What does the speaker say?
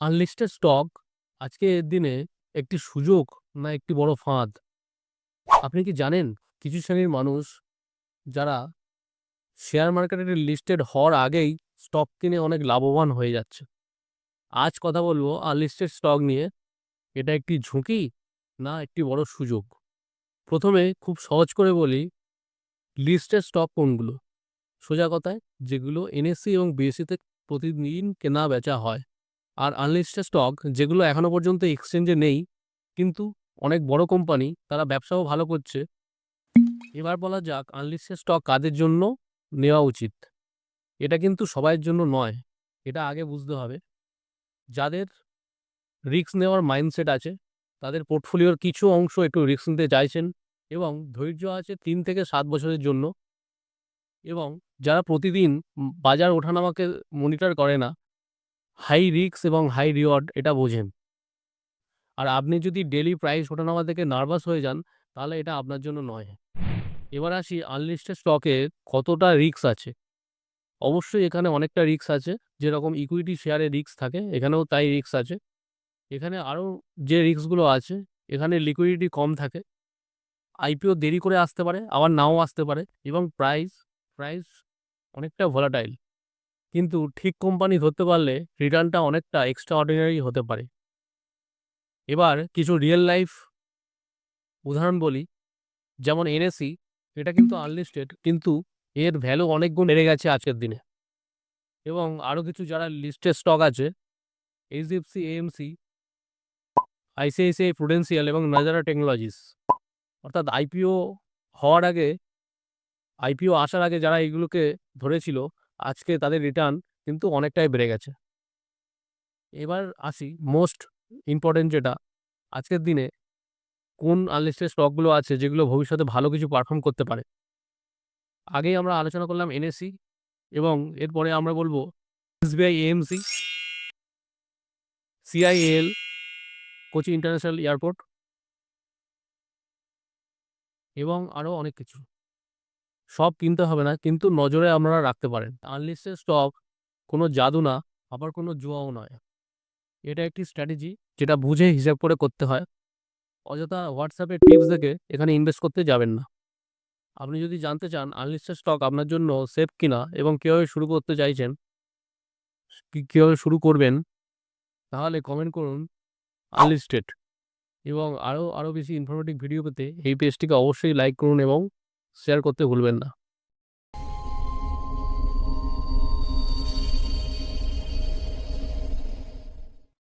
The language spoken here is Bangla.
আনলিস্টেড স্টক আজকের দিনে একটি সুযোগ না একটি বড় ফাঁদ? আপনি কি জানেন কিছু শ্রেণীর মানুষ যারা শেয়ার মার্কেটে লিস্টেড হওয়ার আগেই স্টক কিনে অনেক লাভবান হয়ে যাচ্ছে? আজ কথা বলবো আনলিস্টেড স্টক নিয়ে। এটা একটি ঝুঁকি না একটি বড় সুযোগ? প্রথমে খুব সহজ করে বলি, লিস্টেড স্টক কোনগুলো? সোজা কথায়, যেগুলো এনএসসি এবং বিএসসিতে প্রতিদিন কেনা বেচা হয়। আর আনলিস্টেড স্টক যেগুলো এখনো পর্যন্ত এক্সচেঞ্জে নেই, কিন্তু অনেক বড় কোম্পানি তারা ব্যবসাও ভালো করছে। এবার বলা যাক আনলিস্টেড স্টক কাদের জন্য নেওয়া উচিত। এটা কিন্তু সবার জন্য নয়, এটা আগে বুঝতে হবে। যাদের রিস্ক নেওয়ার মাইন্ডসেট আছে, তাদের পোর্টফোলিওর কিছু অংশ একটু রিস্ক নিতে চাইছেন এবং ধৈর্য আছে 3 থেকে 7 বছরের জন্য, এবং যারা প্রতিদিন বাজার ওঠানামাকে মনিটর করে না, হাই রিস্ক এবং হাই রিওয়ার্ড এটা বোঝেন। আর আপনি যদি ডেইলি প্রাইস ওঠানামা থেকে নার্ভাস হয়ে যান, তাহলে এটা আপনার জন্য নয়। এবার আসি আনলিস্টেড স্টকে কতটা রিস্ক আছে। অবশ্যই এখানে অনেকটা রিস্ক আছে। যেরকম ইকুইটি শেয়ারে রিস্ক থাকে, এখানেও তাই রিস্ক আছে। এখানে আরও যে রিস্কগুলো আছে, এখানে লিকুইডিটি কম থাকে, আইপিও দেরি করে আসতে পারে, আবার নাও আসতে পারে, এবং প্রাইস অনেকটা ভোলাটাইল। কিন্তু ঠিক কোম্পানি ধরতে পারলে রিটার্নটা অনেকটা এক্সট্রা অর্ডিনারি হতে পারে। এবার কিছু রিয়েল লাইফ উদাহরণ বলি। যেমন এনএসি, এটা কিন্তু আনলিস্টেড, কিন্তু এর ভ্যালু অনেক গুণ বেড়ে গেছে আজকের দিনে। এবং আরও কিছু যারা লিস্টেড স্টক আছে, এইচডিএফসি, এএমসি, আইসিআইসিআই প্রুডেন্সিয়াল এবং নাজারা টেকনোলজিস, অর্থাৎ আইপিও আসার আগে যারা এইগুলোকে ধরেছিল, আজকে তাদের রিটার্ন কিন্তু অনেকটাই বেড়ে গেছে। এবার আসি মোস্ট ইম্পর্টেন্ট যেটা, আজকের দিনে কোন আনলিস্টেড স্টকগুলো আছে যেগুলো ভবিষ্যতে ভালো কিছু পারফর্ম করতে পারে। আগেই আমরা আলোচনা করলাম এনএসসি, এবং এরপরে আমরা বলবো SBI, AMC, CIL, Kochi international airport, এবং আরও অনেক কিছু। সব কিনতে হবে না, কিন্তু নজরে আপনারা রাখতে পারেন। আনলিস্টেড স্টক কোনো জাদু না, আবার কোনো জুয়াও নয়। এটা একটি স্ট্র্যাটেজি যেটা বুঝে হিসাব করে করতে হয়। অযথা হোয়াটসঅ্যাপে টিপস দেখে এখানে ইনভেস্ট করতে যাবেন না। আপনি যদি জানতে চান আনলিস্টেড স্টক আপনার জন্য সেফ কিনা এবং কীভাবে শুরু করতে চাইছেন, কীভাবে শুরু করবেন, তাহলে কমেন্ট করুন আনলিস্টেড। এবং আরও বেশি ইনফরমেটিভ ভিডিও পেতে এই পেজটিকে অবশ্যই লাইক করুন এবং শেয়ার করতে ভুলবেন না।